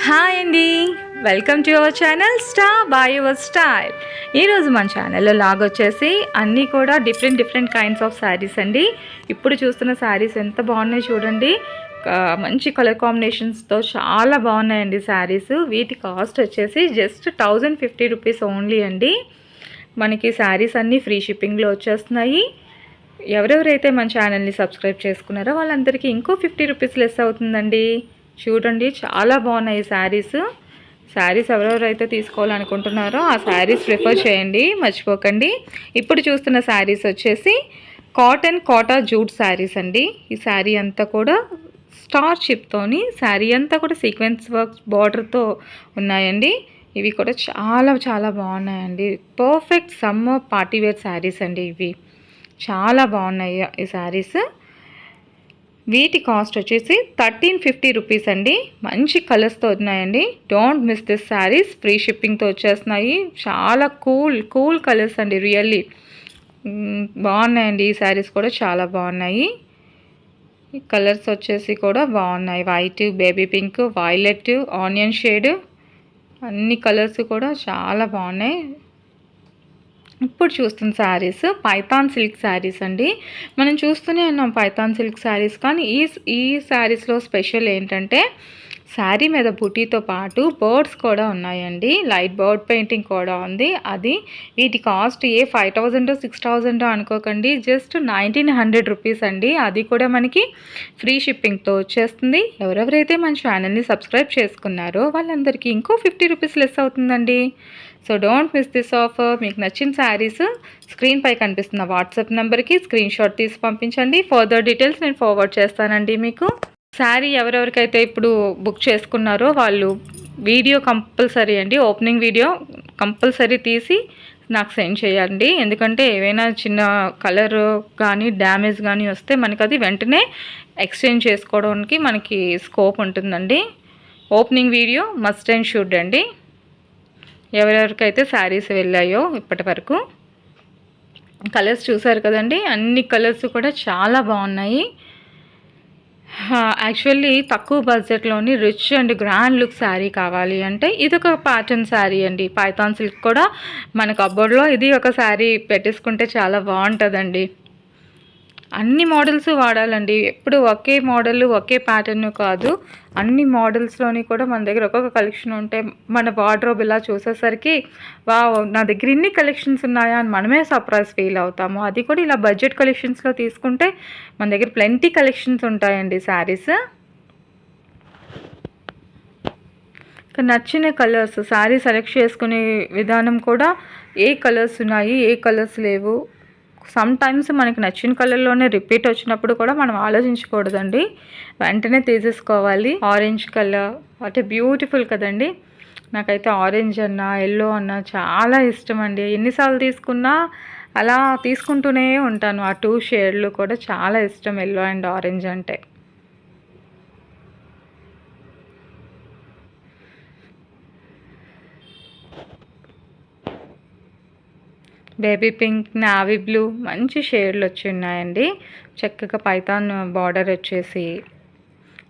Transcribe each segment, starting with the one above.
Hi అండి, welcome to our channel star by your style. ఈరోజు మన ఛానల్లో లాగ్ వచ్చేసి అన్నీ కూడా డిఫరెంట్ కైండ్స్ ఆఫ్ శారీస్ అండి. ఇప్పుడు చూస్తున్న శారీస్ ఎంత బాగున్నాయి చూడండి. మంచి కలర్ కాంబినేషన్స్తో చాలా బాగున్నాయండి శారీస్. వీటి కాస్ట్ వచ్చేసి జస్ట్ 1050 రూపీస్ ఓన్లీ అండి. మనకి శారీస్ అన్నీ ఫ్రీ షిప్పింగ్లో వచ్చేస్తున్నాయి. ఎవరెవరైతే మన ఛానల్ని సబ్స్క్రైబ్ చేసుకున్నారో వాళ్ళందరికీ ఇంకో 50 రూపీస్ లెస్ అవుతుందండి. చూడండి, చాలా బాగున్నాయి శారీస్ ఎవరెవరైతే తీసుకోవాలనుకుంటున్నారో ఆ శారీస్ ప్రిఫర్ చేయండి, మర్చిపోకండి. ఇప్పుడు చూస్తున్న శారీస్ వచ్చేసి కోటా జూట్ శారీస్ అండి. ఈ శారీ అంతా కూడా స్టార్ షిప్తోని శారీ అంతా కూడా సీక్వెన్స్ వర్క్ బార్డర్తో ఉన్నాయండి. ఇవి కూడా చాలా బాగున్నాయండి. పర్ఫెక్ట్ సమ్మర్ పార్టీవేర్ శారీస్ అండి. ఇవి చాలా బాగున్నాయి ఈ శారీస్. వీటి కాస్ట్ వచ్చేసి 1350 రూపీస్ అండి. మంచి కలర్స్తో ఉన్నాయండి. Don't miss this saris. Free షిప్పింగ్తో వచ్చేస్తున్నాయి. చాలా కూల్ కలర్స్ అండి. రియల్లీ బాగున్నాయండి. ఈ శారీస్ కూడా చాలా బాగున్నాయి. ఈ కలర్స్ వచ్చేసి కూడా బాగున్నాయి. White, baby pink, violet, onion shade, అన్ని కలర్స్ కూడా చాలా బాగున్నాయి. ఇప్పుడు చూస్తున్న శారీస్ పైథాన్ సిల్క్ శారీస్ అండి. మనం చూస్తూనే ఉన్నాం పైథాన్ సిల్క్ శారీస్. కానీ ఈ శారీస్లో స్పెషల్ ఏంటంటే శారీ మీద బుటీతో పాటు బర్డ్స్ కూడా ఉన్నాయండి. లైట్ బర్డ్ పెయింటింగ్ కూడా ఉంది. వీటి కాస్ట్ 5000 6000 అనుకోకండి, జస్ట్ 1900 రూపీస్ అండి. అది కూడా మనకి ఫ్రీ షిప్పింగ్తో వచ్చేస్తుంది. ఎవరెవరైతే మన ఛానల్ని సబ్స్క్రైబ్ చేసుకున్నారో వాళ్ళందరికీ ఇంకో 50 రూపీస్ లెస్ అవుతుందండి. So don't miss this offer. మీకు నచ్చిన శారీస్ స్క్రీన్ పై కనిపిస్తున్న వాట్సాప్ నెంబర్కి స్క్రీన్ షాట్ తీసి పంపించండి. ఫర్దర్ డీటెయిల్స్ నేను ఫార్వర్డ్ చేస్తానండి మీకు. శారీ ఎవరెవరికైతే ఇప్పుడు బుక్ చేసుకున్నారో వాళ్ళు వీడియో కంపల్సరీ అండి, ఓపెనింగ్ వీడియో కంపల్సరీ తీసి నాకు సెండ్ చేయండి. ఎందుకంటే ఏవైనా చిన్న కలర్ కానీ డ్యామేజ్ కానీ వస్తే మనకి అది వెంటనే ఎక్స్చేంజ్ చేసుకోవడానికి మనకి స్కోప్ ఉంటుందండి. Opening video must and should అండి. ఎవరెవరికైతే శారీస్ వెళ్ళాయో ఇప్పటి వరకు కలర్స్ చూసారు కదండి. అన్ని కలర్స్ కూడా చాలా బాగున్నాయి. యాక్చువల్లీ తక్కువ బడ్జెట్లోని rich and grand look sari కావాలి అంటే ఇదొక ప్యాటర్న్ శారీ అండి. పైథాన్ సిల్క్ కూడా మన కబోర్డ్లో ఇది ఒక శారీ పెట్టేసుకుంటే చాలా బాగుంటుందండి. అన్ని మోడల్స్ వాడాలండి. ఎప్పుడు ఒకే మోడల్ ఒకే ప్యాటర్న్ కాదు, అన్ని మోడల్స్లోని కూడా మన దగ్గర ఒక్కొక్క కలెక్షన్ ఉంటే మన వార్డ్రోబ్ ఇలా చూసేసరికి వావ్, నా దగ్గర ఇన్ని కలెక్షన్స్ ఉన్నాయా అని మనమే సర్ప్రైజ్ ఫీల్ అవుతాము. అది కూడా ఇలా బడ్జెట్ కలెక్షన్స్లో తీసుకుంటే మన దగ్గర ప్లెంటీ కలెక్షన్స్ ఉంటాయండి శారీస్. నచ్చిన కలర్స్ శారీ సెలెక్ట్ చేసుకునే విధానం కూడా ఏ కలర్స్ ఉన్నాయి ఏ కలర్స్ లేవు. సమ్ టైమ్స్ మనకి నచ్చిన కలర్లోనే రిపీట్ వచ్చినప్పుడు కూడా మనం ఆలోచించకూడదండి, వెంటనే తీసేసుకోవాలి. ఆరెంజ్ కలర్ అంటే బ్యూటిఫుల్ కదండి. నాకైతే ఆరెంజ్ అన్నా ఎల్లో అన్నా చాలా ఇష్టం అండి. ఎన్నిసార్లు తీసుకున్నా అలా తీసుకుంటూనే ఉంటాను. ఆ 2 షేడ్లు కూడా చాలా ఇష్టం, ఎల్లో అండ్ ఆరెంజ్ అంటే. బేబీ పింక్, నావీ బ్లూ మంచి షేడ్లు వచ్చి ఉన్నాయండి. చక్కగా పైథాన్ బార్డర్ వచ్చేసి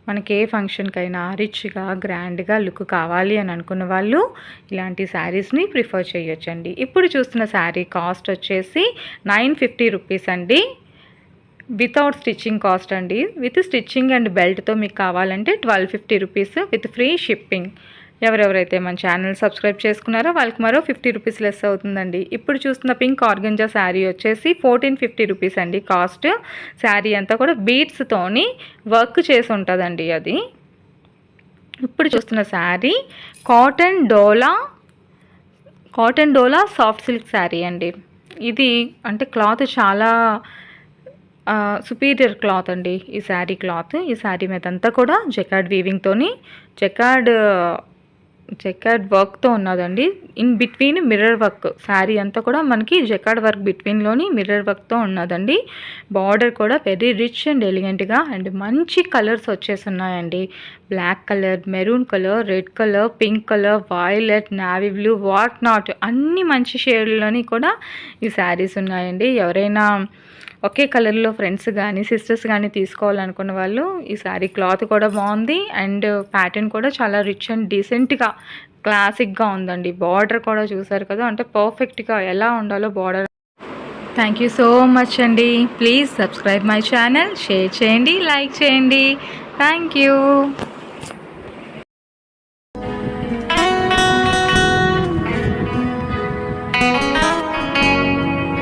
మనకి ఏ ఫంక్షన్కైనా రిచ్గా గ్రాండ్గా లుక్ కావాలి అని అనుకున్న వాళ్ళు ఇలాంటి శారీస్ని ప్రిఫర్ చేయొచ్చండి. ఇప్పుడు చూస్తున్న శారీ కాస్ట్ వచ్చేసి 950 రూపీస్ అండి. వితౌట్ స్టిచ్చింగ్ కాస్ట్ అండి. విత్ స్టిచ్చింగ్ అండ్ బెల్ట్తో మీకు కావాలంటే 1250 రూపీస్ విత్ ఫ్రీ షిప్పింగ్. ఎవరెవరైతే మన ఛానల్ సబ్స్క్రైబ్ చేసుకున్నారో వాళ్ళకి మరో 50 రూపీస్ లెస్ అవుతుందండి. ఇప్పుడు చూస్తున్న పింక్ ఆర్గంజా శారీ వచ్చేసి 1450 రూపీస్ అండి కాస్ట్. శారీ అంతా కూడా బీడ్స్తోని వర్క్ చేసి ఉంటుందండి అది. ఇప్పుడు చూస్తున్న శారీ కాటన్ డోలా సాఫ్ట్ సిల్క్ శారీ అండి. ఇది అంటే క్లాత్ చాలా సుపీరియర్ క్లాత్ అండి. ఈ శారీ క్లాత్, ఈ శారీ మీద అంతా కూడా జకార్డ్ వీవింగ్తోని జకార్డ్ వర్క్తో ఉన్నదండి. In between mirror work. Sari అంతా కూడా మనకి జకార్డ్ వర్క్ బిట్వీన్లోని మిర్రర్ వర్క్తో ఉన్నదండి. బార్డర్ కూడా వెరీ రిచ్ అండ్ ఎలిగెంట్గా అండ్ మంచి కలర్స్ వచ్చేసి ఉన్నాయండి. Black colour, maroon colour, red colour, pink colour, violet, navy blue, what not అన్ని మంచి షేడ్లోని కూడా ఈ శారీస్ ఉన్నాయండి. ఎవరైనా ఒకే కలర్లో ఫ్రెండ్స్ కానీ సిస్టర్స్ కానీ తీసుకోవాలనుకున్న వాళ్ళు ఈ శారీ క్లాత్ కూడా బాగుంది అండ్ ప్యాటర్న్ కూడా చాలా రిచ్ అండ్ డీసెంట్గా క్లాసిక్గా ఉందండి. బార్డర్ కూడా చూసారు కదా, అంటే పర్ఫెక్ట్గా ఎలా ఉండాలో border. Thank you so much అండి. Please subscribe my channel, share చేయండి, లైక్ చేయండి. Thank you.